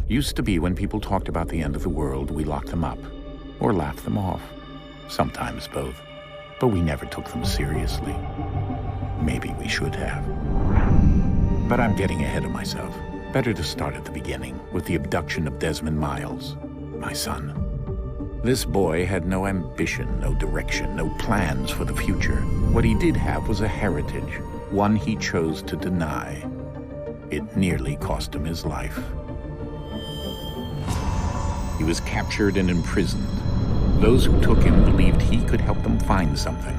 Used to be when people talked about the end of the world, we locked them up. Or laughed them off. Sometimes both. But we never took them seriously. Maybe we should have. But I'm getting ahead of myself. Better to start at the beginning, with the abduction of Desmond Miles, my son. This boy had no ambition, no direction, no plans for the future. What he did have was a heritage, one he chose to deny. It nearly cost him his life. He was captured and imprisoned. Those who took him believed he could help them find something.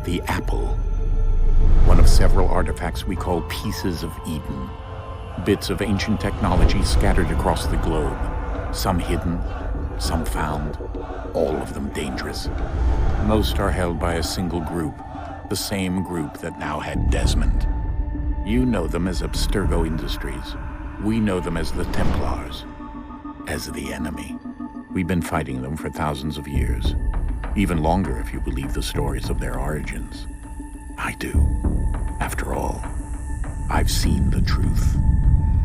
The apple. One of several artifacts we call pieces of Eden. Bits of ancient technology scattered across the globe. Some hidden, some found, all of them dangerous. Most are held by a single group, the same group that now had Desmond. You know them as Abstergo Industries. We know them as the Templars, as the enemy. We've been fighting them for thousands of years, even longer if you believe the stories of their origins. I do. After all, I've seen the truth.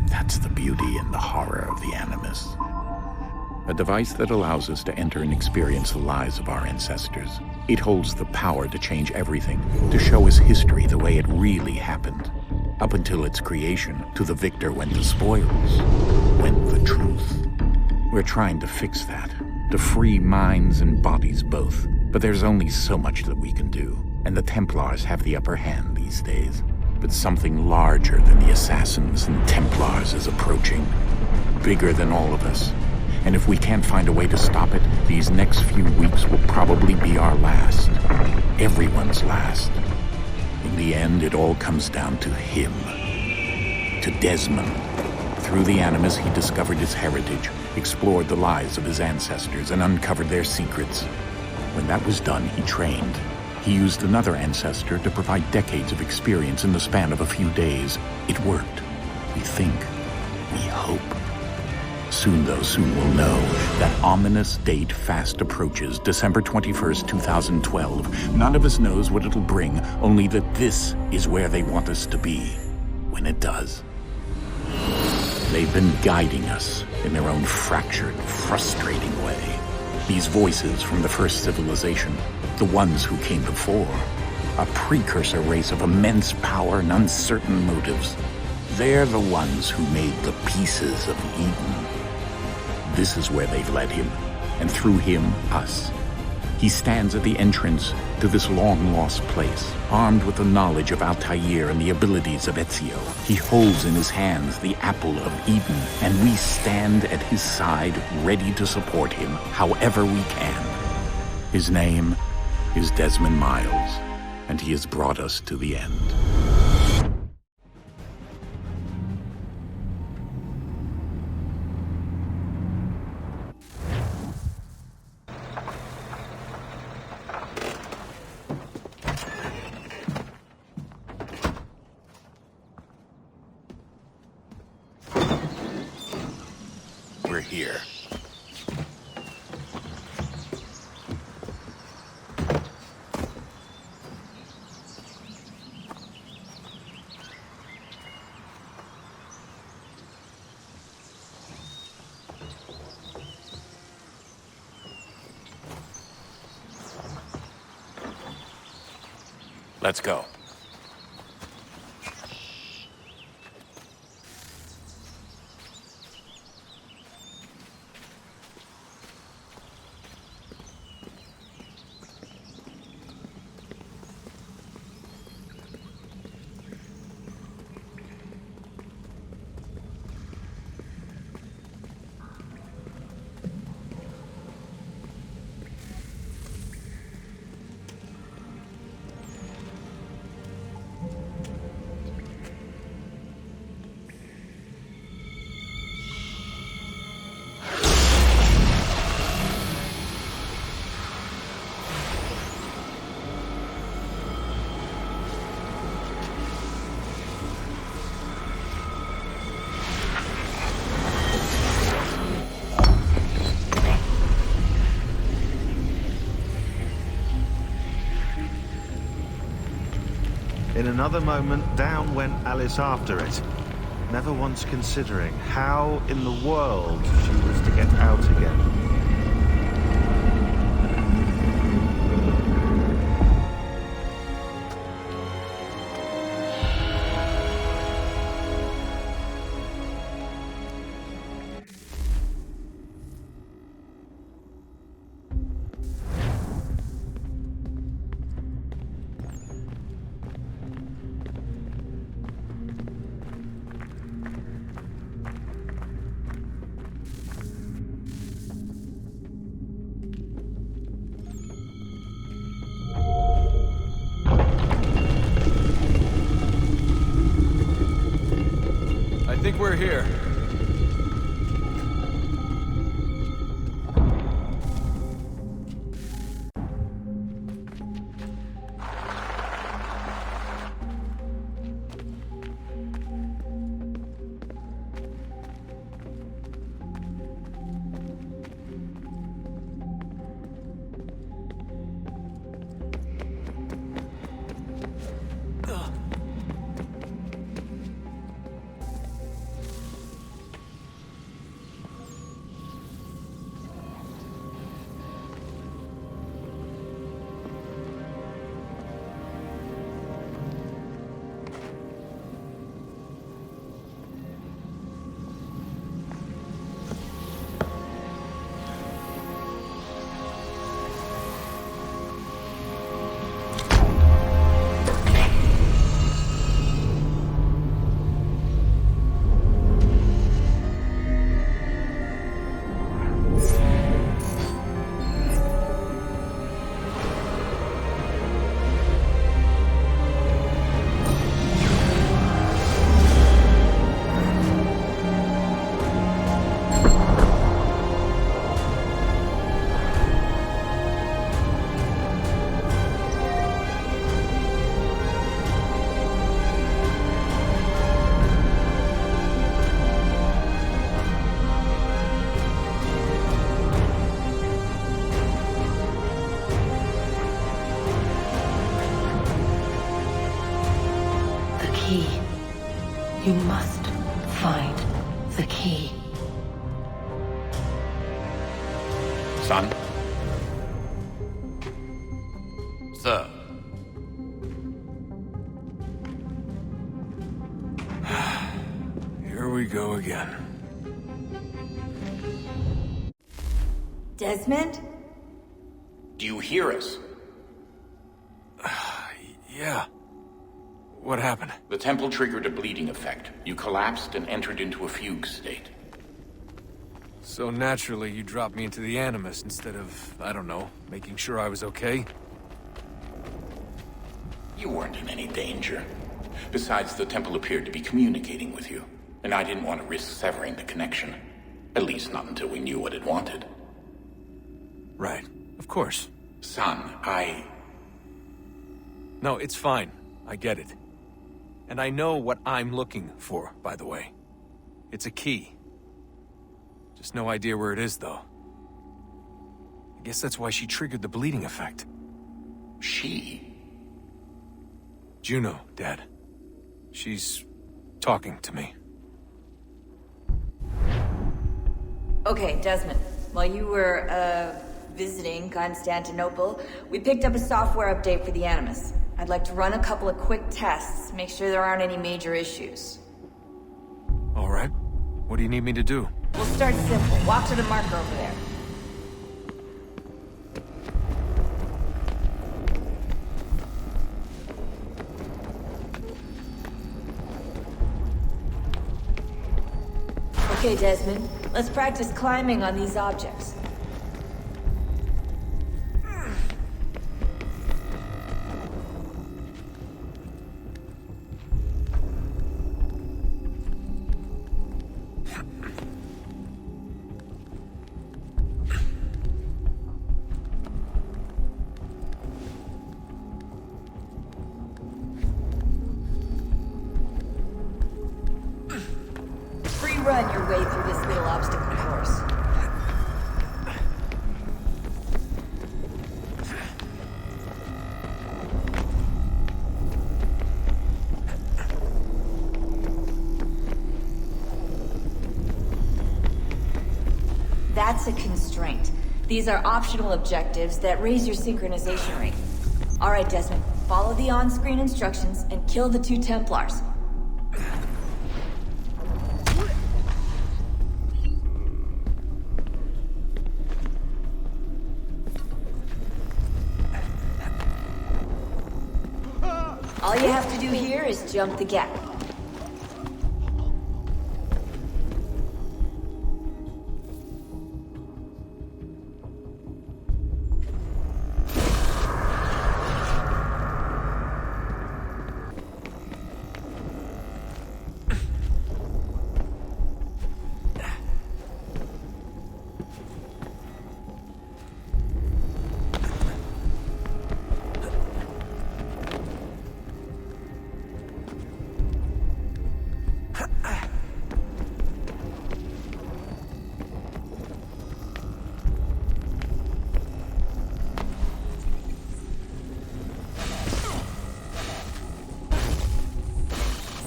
That's the beauty and the horror of the Animus. A device that allows us to enter and experience the lives of our ancestors. It holds the power to change everything, to show us history the way it really happened. Up until its creation, to the victor went the spoils, went the truth. We're trying to fix that, to free minds and bodies both. But there's only so much that we can do, and the Templars have the upper hand these days. But something larger than the Assassins and Templars is approaching, bigger than all of us. And if we can't find a way to stop it, these next few weeks will probably be our last. Everyone's last. In the end, it all comes down to him. To Desmond. Through the Animus, he discovered his heritage, explored the lives of his ancestors, and uncovered their secrets. When that was done, he trained. He used another ancestor to provide decades of experience in the span of a few days. It worked. We think. We hope. Soon, though, soon we'll know. That ominous date fast approaches, December 21st, 2012. None of us knows what it'll bring, only that this is where they want us to be, when it does. They've been guiding us in their own fractured, frustrating way. These voices from the first civilization, the ones who came before, a precursor race of immense power and uncertain motives. They're the ones who made the pieces of Eden. This is where they've led him, and through him, us. He stands at the entrance to this long-lost place, armed with the knowledge of Altair and the abilities of Ezio. He holds in his hands the apple of Eden, and we stand at his side, ready to support him however we can. His name is Desmond Miles, and he has brought us to the end. We're here. Let's go. In another moment, down went Alice after it. never once considering how in the world she was to get out again. I think we're here. You must find the key. Son? Sir. Here we go again. Desmond? Do you hear us? Yeah. What happened? The temple triggered a bleeding effect. You collapsed and entered into a fugue state. So naturally, you dropped me into the Animus instead of, I don't know, making sure I was okay? You weren't in any danger. Besides, the temple appeared to be communicating with you, and I didn't want to risk severing the connection. At least not until we knew what it wanted. Right. Of course. Son, No, it's fine. I get it. And I know what I'm looking for, by the way. It's a key. Just no idea where it is, though. I guess that's why she triggered the bleeding effect. She? Juno, Dad. She's talking to me. Okay, Desmond. While you were, visiting Constantinople, we picked up a software update for the Animus. I'd like to run a couple of quick tests, make sure there aren't any major issues. All right. What do you need me to do? We'll start simple. Walk to the marker over there. Okay, Desmond. Let's practice climbing on these objects. Run your way through this little obstacle course. That's a constraint. These are optional objectives that raise your synchronization rate. Alright, Desmond. Follow the on-screen instructions and kill the 2 Templars. All you have to do here is jump the gap.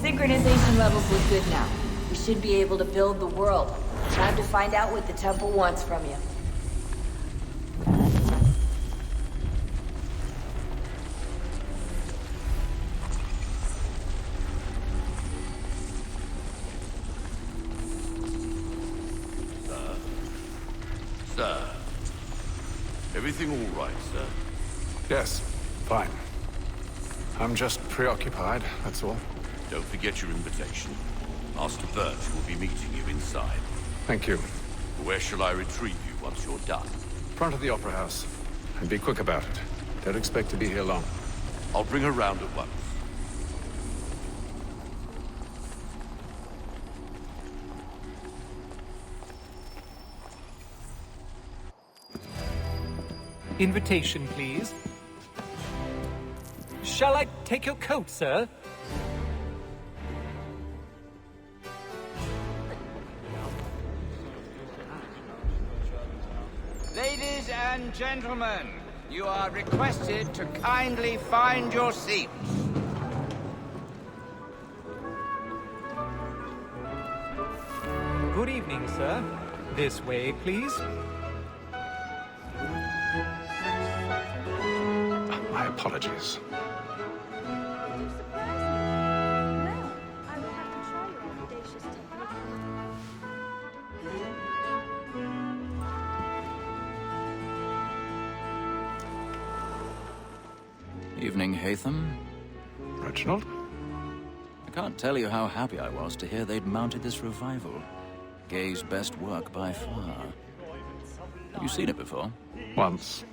Synchronization levels look good now. We should be able to build the world. Time to find out what the temple wants from you. Sir. Everything all right, sir? Yes, fine. I'm just preoccupied, that's all. Don't forget your invitation. Master Birch will be meeting you inside. Thank you. Where shall I retrieve you once you're done? Front of the Opera House. And be quick about it. Don't expect to be here long. I'll bring her round at once. Invitation, please. Shall I take your coat, sir? Ladies and gentlemen, you are requested to kindly find your seats. Good evening, sir. This way, please. My apologies. Evening, Hatham. Reginald? I can't tell you how happy I was to hear they'd mounted this revival. Gay's best work by far. Have you seen it before? Once.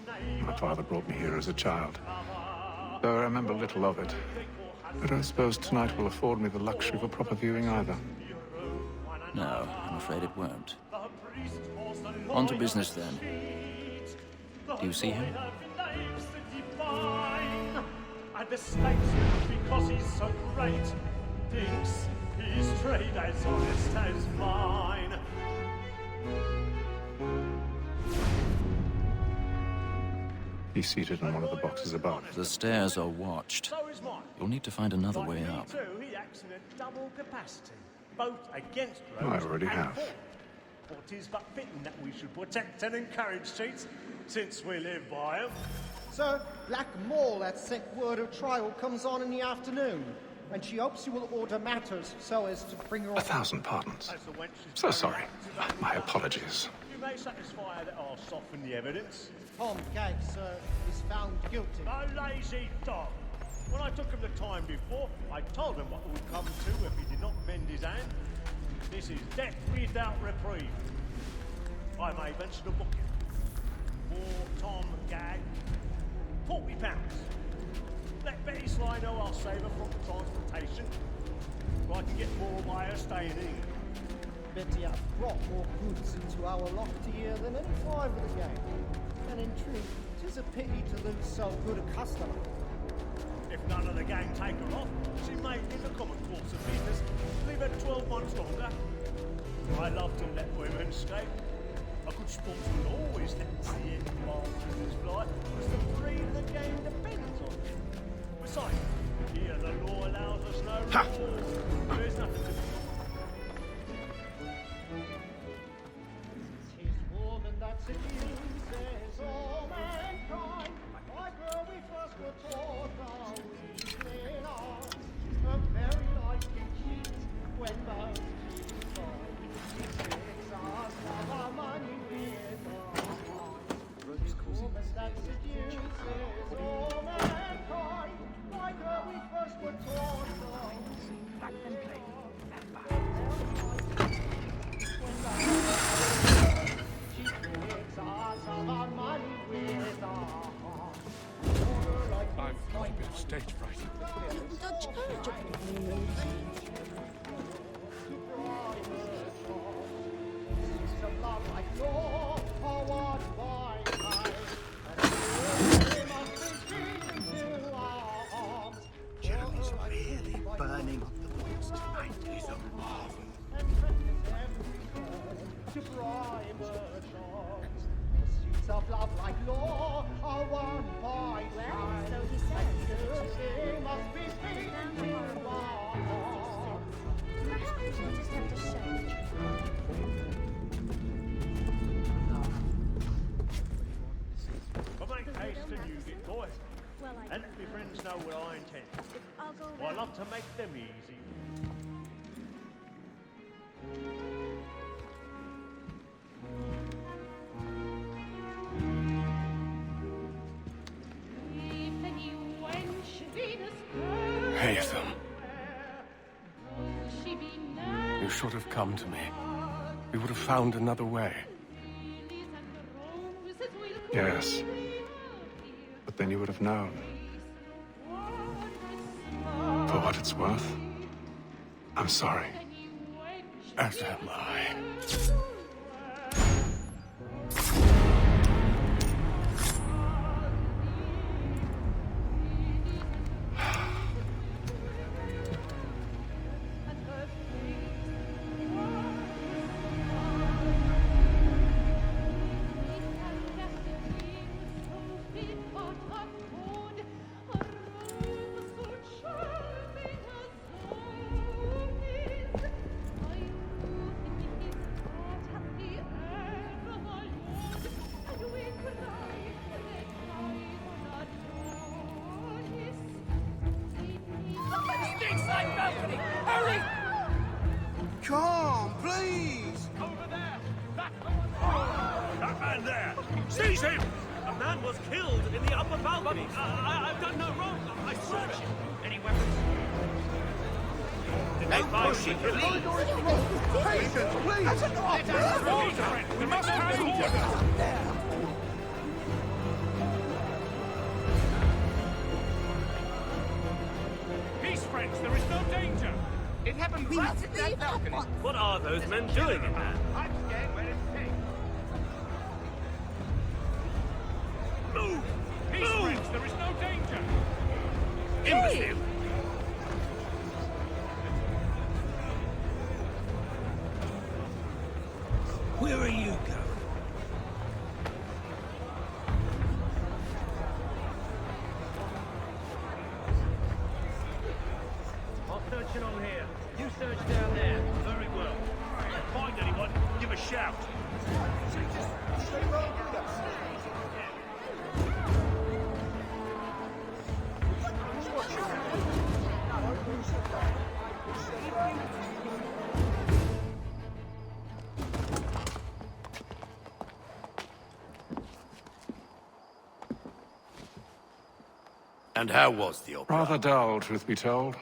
My father brought me here as a child. Though I remember little of it. I don't suppose tonight will afford me the luxury of a proper viewing either. No, I'm afraid it won't. On to business then. Do you see him? And the statesman, because he's so great, thinks his trade as honest as mine. He's seated in one of the boxes above. The stairs are watched. So is mine. You'll need to find another way up. Too, he acts in a double capacity, both against I roads already and have. for. For 'tis but fitting that we should protect and encourage cheats, since we live by 'em. Sir, Black Mall had sent word of trial comes on in the afternoon, and she hopes you will order matters so as to bring her 1,000 pardons. As the wench is So sorry. My apologies. You may satisfy her that I'll soften the evidence. Tom Gag, sir, is found guilty. A lazy dog. When I took him the time before, I told him what would come to if he did not bend his hand. This is death without reprieve. I may venture to book him. For Tom Gag, £40. Let Betty Sly know I'll save her from transportation, so I can get more by her staying in. Betty hath brought more goods into our loft here than any 5 of the gang. And in truth, 'tis a pity to lose so good a customer. If none of the gang take her off, she may, in the common course of business, leave her 12 months longer. I love to let women escape. A good sportsman always lets the end masters his fly, because the breed of the game depends on it. Besides, here the law allows us no rules. There's nothing to do. 'Tis more than stage fright. Jeremy's really burning up the woods tonight. He's a marvel. To bribe a chance. Pursuits of love like law are won by Well, so he they must be seen to walk. Perhaps we'll just have to show. Come make haste and use it, boy. Well, And my friends know what I intend. I'll go I love to make them easy. Haytham. You should have come to me. We would have found another way. Yes. But then you would have known. For what it's worth, I'm sorry. As am I. Come, please! Over there! That man there! Seize him! A man was killed in the upper balcony. I've done no wrong. I searched him. Any weapons? No pushing, please! Patience, please! We must have order! Peace, friends. There is no danger. It happened right at that balcony. What are those men doing in there? I'm scared where it's safe. Move! Peace, friends. There is no danger. Imbecile! Where are you going? I'm searching on here. You search down there. Very well. If you find anyone, give a shout. And how was the opera? Rather dull, truth be told.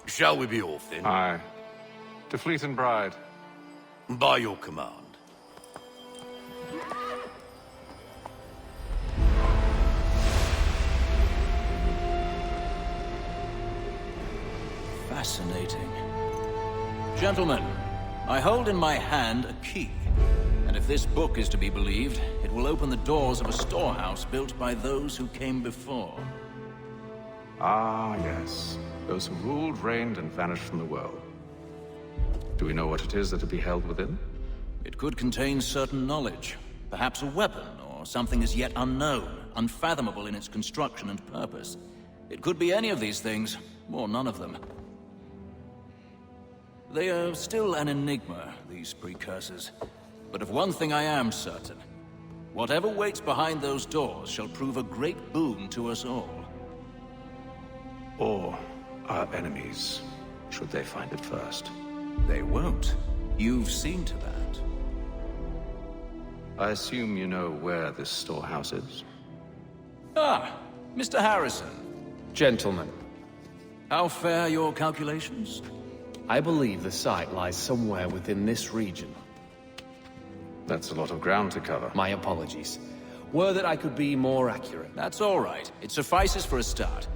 Shall we be off then? Aye. To Fleet and Bride. By your command. Fascinating. Gentlemen, I hold in my hand a key. And if this book is to be believed, it will open the doors of a storehouse built by those who came before. Ah, yes. Those who ruled, reigned, and vanished from the world. Do we know what it is that to be held within? It could contain certain knowledge. Perhaps a weapon, or something as yet unknown, unfathomable in its construction and purpose. It could be any of these things, or none of them. They are still an enigma, these precursors. But of one thing I am certain. Whatever waits behind those doors shall prove a great boon to us all. Or our enemies, should they find it first. They won't. You've seen to that. I assume you know where this storehouse is? Ah, Mr. Harrison. Gentlemen, How fare your calculations? I believe the site lies somewhere within this region. That's a lot of ground to cover. My apologies. Were that I could be more accurate. That's all right. It suffices for a start.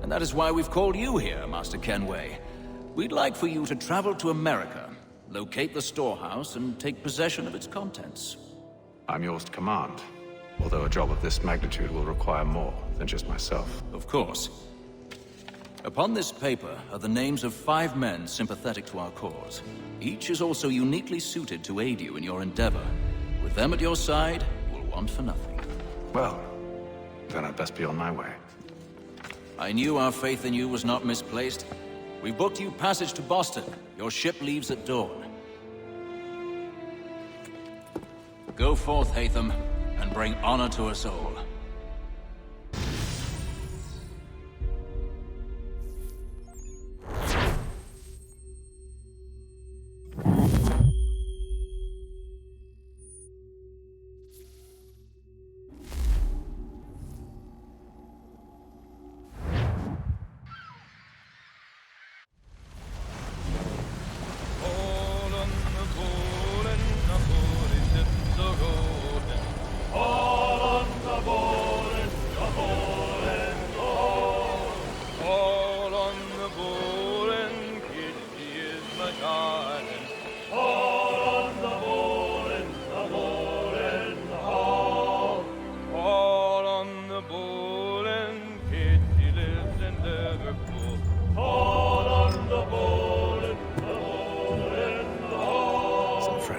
And that is why we've called you here, Master Kenway. We'd like for you to travel to America, locate the storehouse, and take possession of its contents. I'm yours to command. Although a job of this magnitude will require more than just myself. Of course. Upon this paper are the names of 5 men sympathetic to our cause. Each is also uniquely suited to aid you in your endeavor. With them at your side, you will want for nothing. Well, then I'd best be on my way. I knew our faith in you was not misplaced. We booked you passage to Boston. Your ship leaves at dawn. Go forth, Hatham, and bring honor to us all.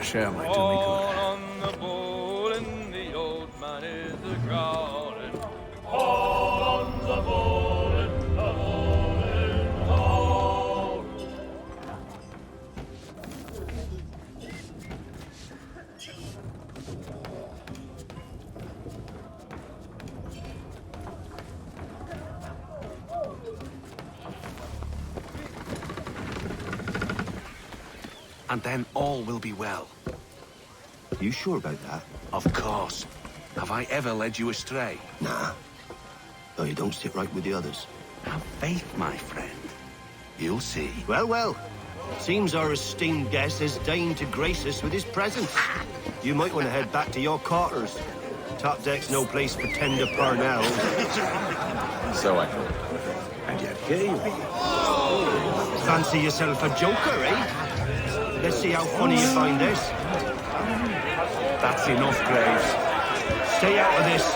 Share might do me good. On the bowl and the old man is a-growling. Haul on the bowl and the bowl and haul. And then all will be well. You sure about that? Of course. Have I ever led you astray? Nah. Though you don't sit right with the others. Have faith, my friend. You'll see. Well, well. Seems our esteemed guest has deigned to grace us with his presence. You might want to head back to your quarters. Top deck's no place for tender parnells. So I thought. And yet here you are. Fancy yourself a joker, eh? Let's see how funny you find this. That's enough, Graves. Stay out of this.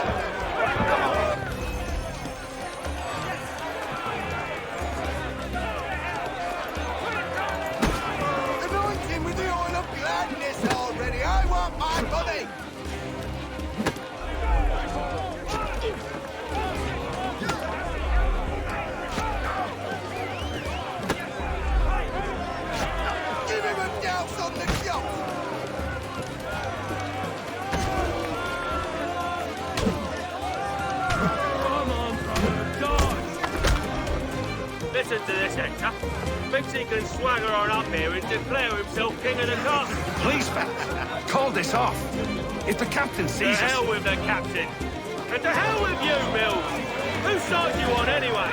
Anointing with the oil of gladness already. I want my money. Give him a douse on the shop. Listen to this, Hector. Thinks he can swagger on up here and declare himself king of the castle. Please, fellas, call this off. If the captain sees us... To hell with the captain. And to hell with you, Mills. Whose side you on, anyway?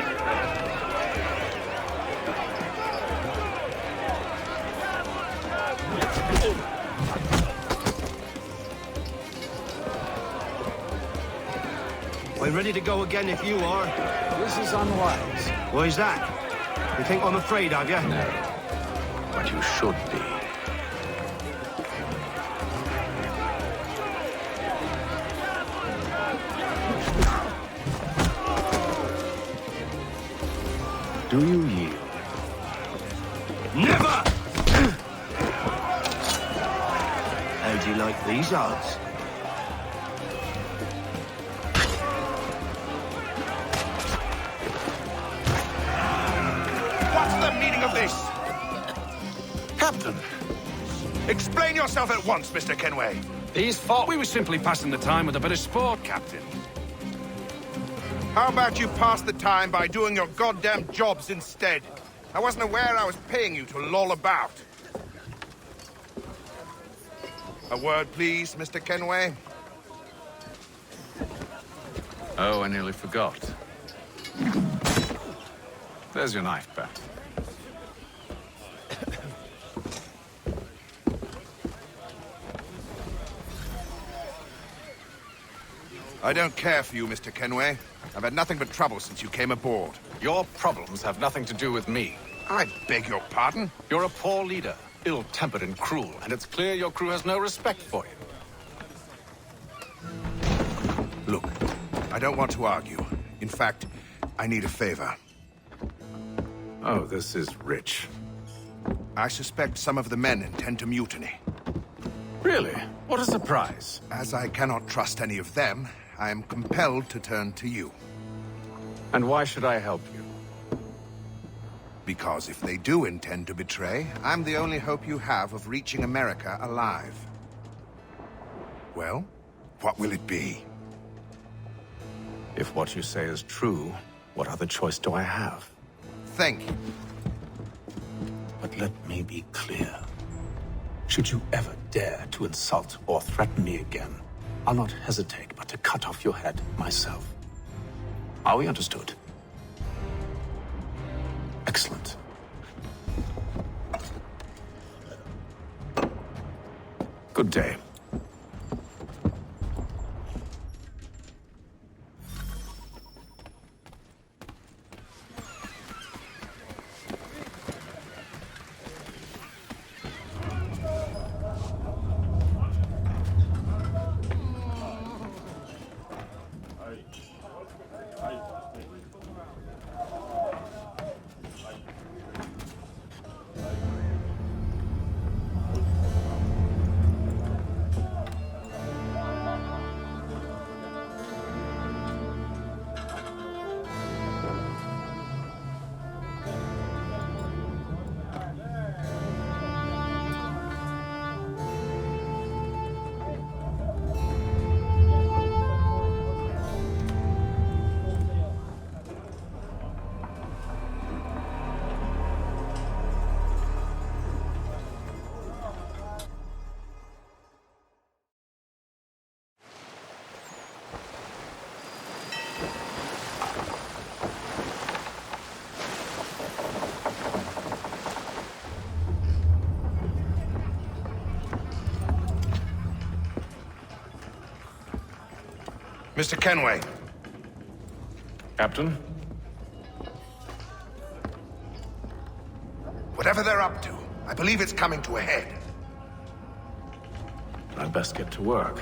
We're ready to go again if you are. This is unwise. Why is that? You think I'm afraid of you? No. But you should be. Do you yield? Never! How do you like these odds? What's the meaning of this? Captain, explain yourself at once, Mr. Kenway. These thought we were simply passing the time with a bit of sport, Captain. How about you pass the time by doing your goddamn jobs instead? I wasn't aware I was paying you to loll about. A word, please, Mr. Kenway. Oh, I nearly forgot. There's your knife, Bat. I don't care for you, Mr. Kenway. I've had nothing but trouble since you came aboard. Your problems have nothing to do with me. I beg your pardon? You're a poor leader, ill-tempered and cruel, and it's clear your crew has no respect for you. Look, I don't want to argue. In fact, I need a favor. Oh, this is rich. I suspect some of the men intend to mutiny. Really? What a surprise. As I cannot trust any of them, I am compelled to turn to you. And why should I help you? Because if they do intend to betray, I'm the only hope you have of reaching America alive. Well, what will it be? If what you say is true, what other choice do I have? Thank you. But let me be clear. Should you ever dare to insult or threaten me again, I'll not hesitate but to cut off your head myself. Are we understood? Excellent. Good day. Mr. Kenway. Captain? Whatever they're up to, I believe it's coming to a head. I'd best get to work.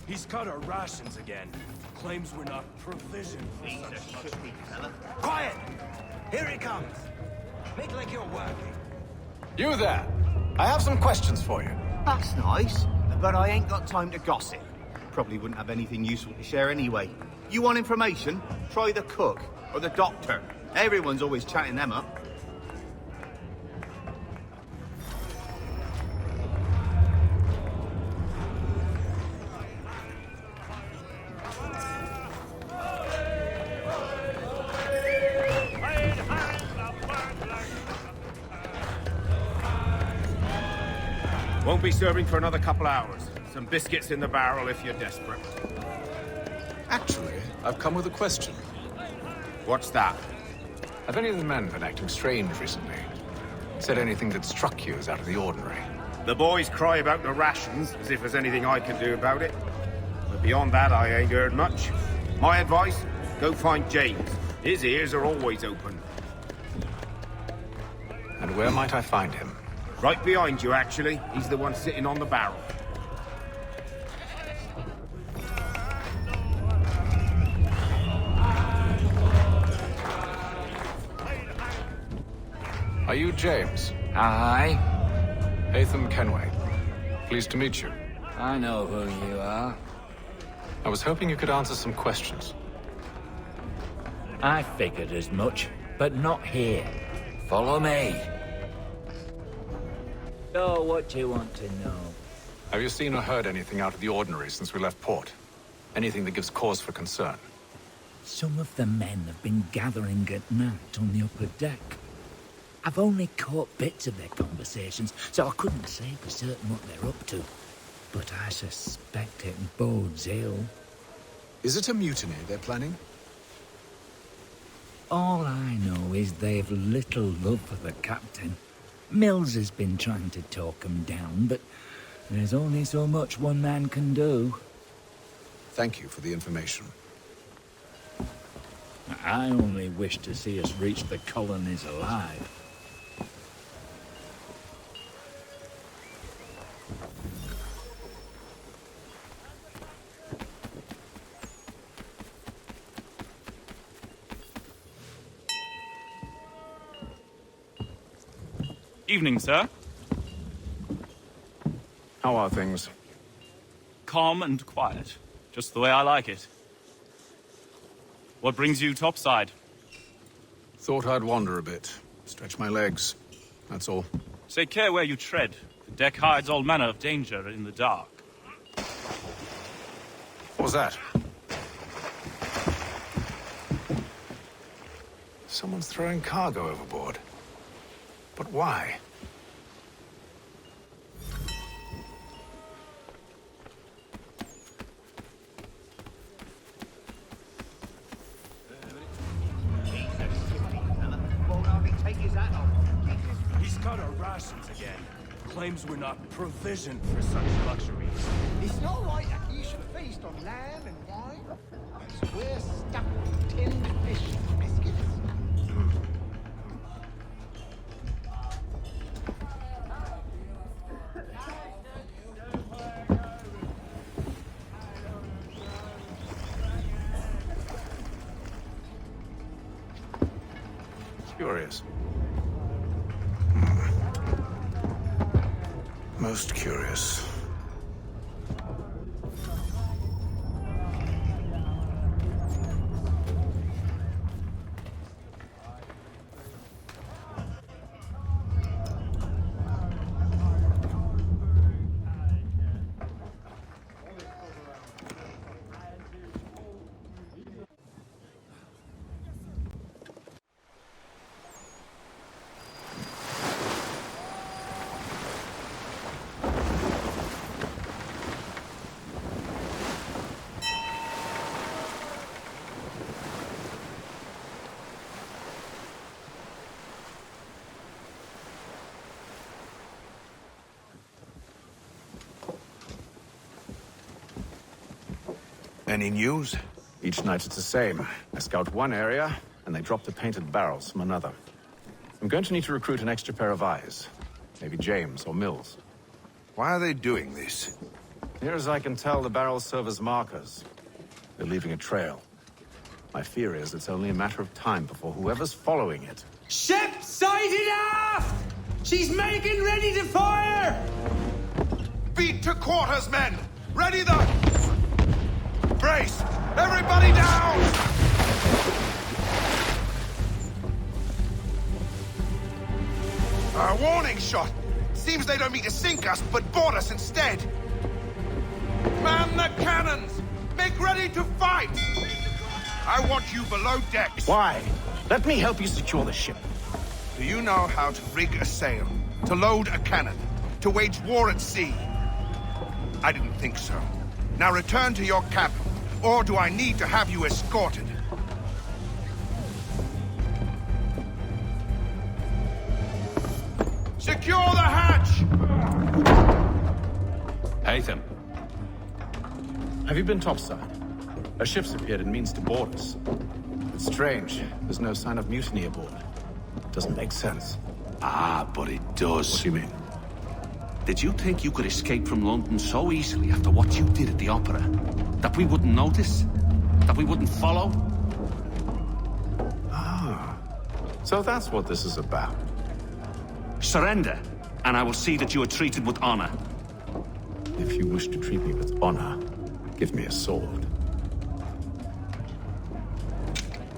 He's cut our rations again. Claims we're not provisioned for such much. Quiet! Here he comes. Make like you're working. You there! I have some questions for you. That's nice, but I ain't got time to gossip. Probably wouldn't have anything useful to share anyway. You want information? Try the cook or the doctor. Everyone's always chatting them up. Won't be serving for another couple hours. Some biscuits in the barrel if you're desperate. Actually, I've come with a question. What's that? Have any of the men been acting strange recently? Said anything that struck you as out of the ordinary? The boys cry about the rations, as if there's anything I can do about it. But beyond that, I ain't heard much. My advice, go find James. His ears are always open. And where might I find him? Right behind you, actually. He's the one sitting on the barrel. Are you James? Aye. Hatham Kenway. Pleased to meet you. I know who you are. I was hoping you could answer some questions. I figured as much, but not here. Follow me. So, what do you want to know? Have you seen or heard anything out of the ordinary since we left port? Anything that gives cause for concern? Some of the men have been gathering at night on the upper deck. I've only caught bits of their conversations, so I couldn't say for certain what they're up to. But I suspect it bodes ill. Is it a mutiny they're planning? All I know is they've little love for the captain. Mills has been trying to talk 'em down, but there's only so much one man can do. Thank you for the information. I only wish to see us reach the colonies alive. Evening, sir. How are things? Calm and quiet. Just the way I like it. What brings you topside? Thought I'd wander a bit. Stretch my legs. That's all. Take care where you tread. The deck hides all manner of danger in the dark. What was that? Someone's throwing cargo overboard. But why? He's cut our rations again. Claims we're not provisioned for such luxuries. It's not right that you should feast on lamb and wine, as we're stuck with tinned fish and biscuits. Curious. Most curious. Any news? Each night it's the same. I scout one area, and they drop the painted barrels from another. I'm going to need to recruit an extra pair of eyes. Maybe James or Mills. Why are they doing this? Near as I can tell, the barrels serve as markers. They're leaving a trail. My fear is it's only a matter of time before whoever's following it... Ship sighted aft! She's making ready to fire! Beat to quarters, men! Ready the... Brace! Everybody down! A warning shot! Seems they don't mean to sink us, but board us instead! Man the cannons! Make ready to fight! I want you below decks. Why? Let me help you secure the ship. Do you know how to rig a sail? To load a cannon? To wage war at sea? I didn't think so. Now return to your cabin, or do I need to have you escorted? Secure the hatch! Haytham. Have you been topside? A ship's appeared and means to board us. It's strange. There's no sign of mutiny aboard. Doesn't make sense. Ah, but it does. What do you mean? Did you think you could escape from London so easily after what you did at the opera? That we wouldn't notice? That we wouldn't follow? Ah. So that's what this is about. Surrender, and I will see that you are treated with honor. If you wish to treat me with honor, give me a sword.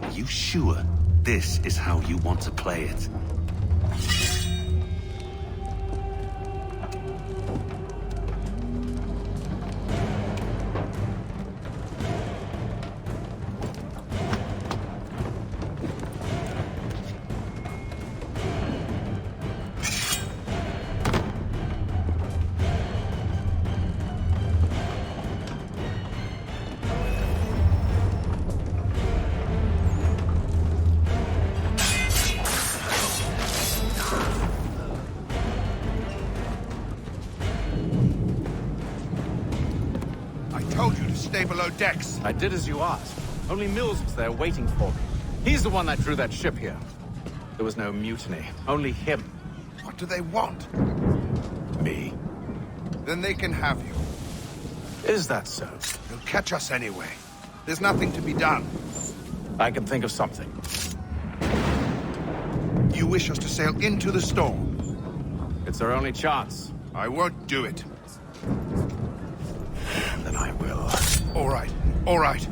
Are you sure this is how you want to play it? I told you to stay below decks. I did as you asked. Only Mills was there waiting for me. He's the one that drew that ship here. There was no mutiny, only him. What do they want? Me. Then they can have you. Is that so? They'll catch us anyway. There's nothing to be done. I can think of something. You wish us to sail into the storm? It's our only chance. I won't do it. Then I will. All right, all right.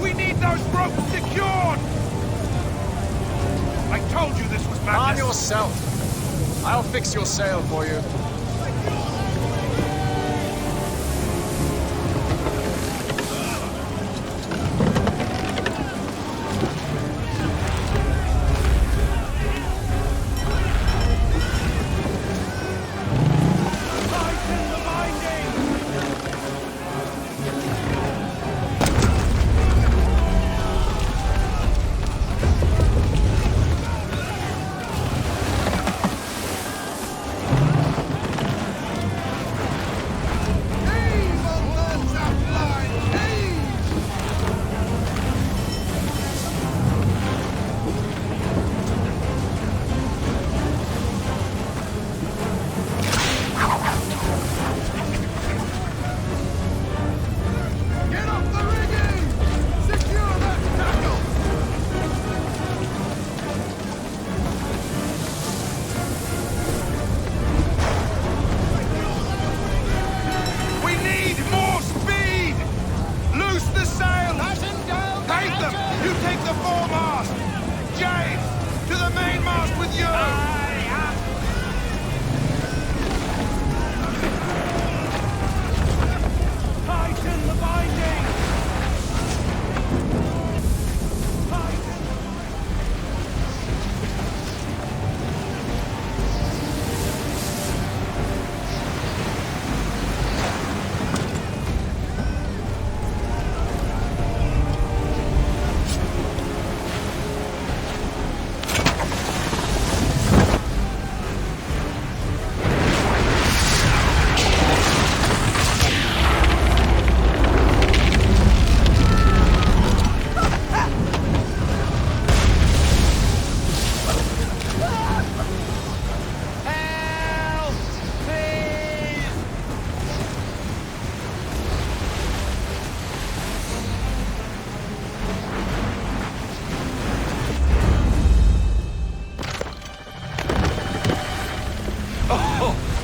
We need those ropes secured! I told you this was madness. Calm yourself. I'll fix your sail for you. We need more speed! Loose the sail! Nathan, you take the foremast! James, to the mainmast with you! Tighten the binding!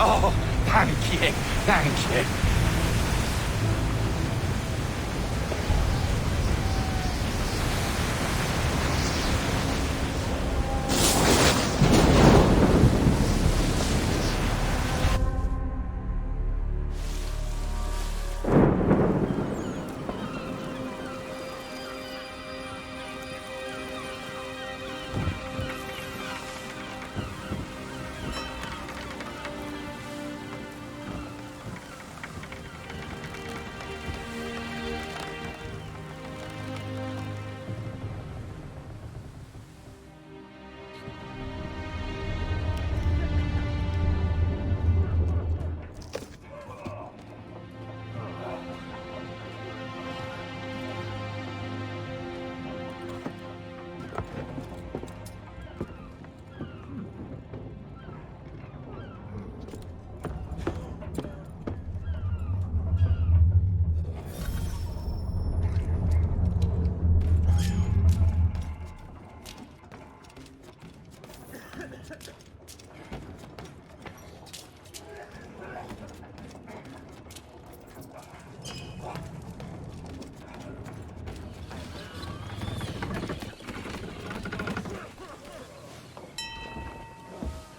Oh, thank you, thank you.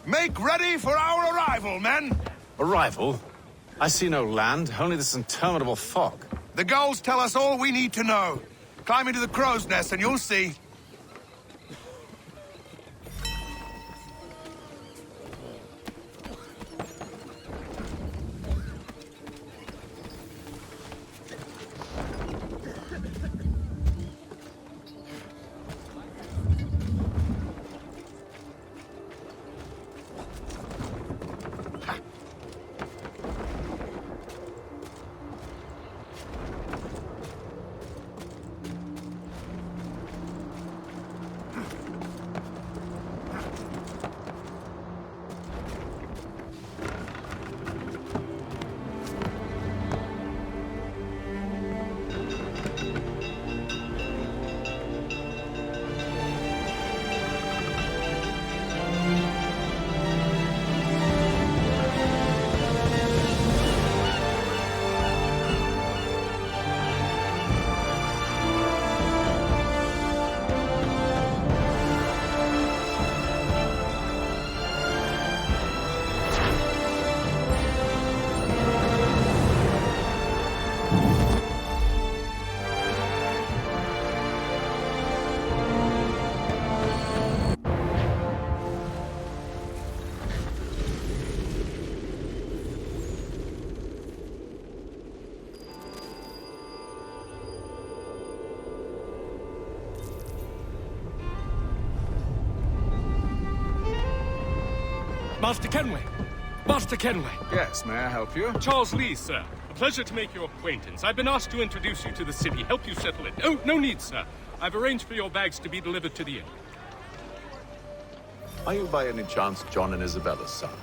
Make ready for our arrival, men! Arrival? I see no land, only this interminable fog. The gulls tell us all we need to know. Climb into the crow's nest and you'll see. Master Kenway! Master Kenway! Yes, may I help you? Charles Lee, sir. A pleasure to make your acquaintance. I've been asked to introduce you to the city, help you settle it. Oh, no need, sir. I've arranged for your bags to be delivered to the inn. Are you by any chance John and Isabella's son?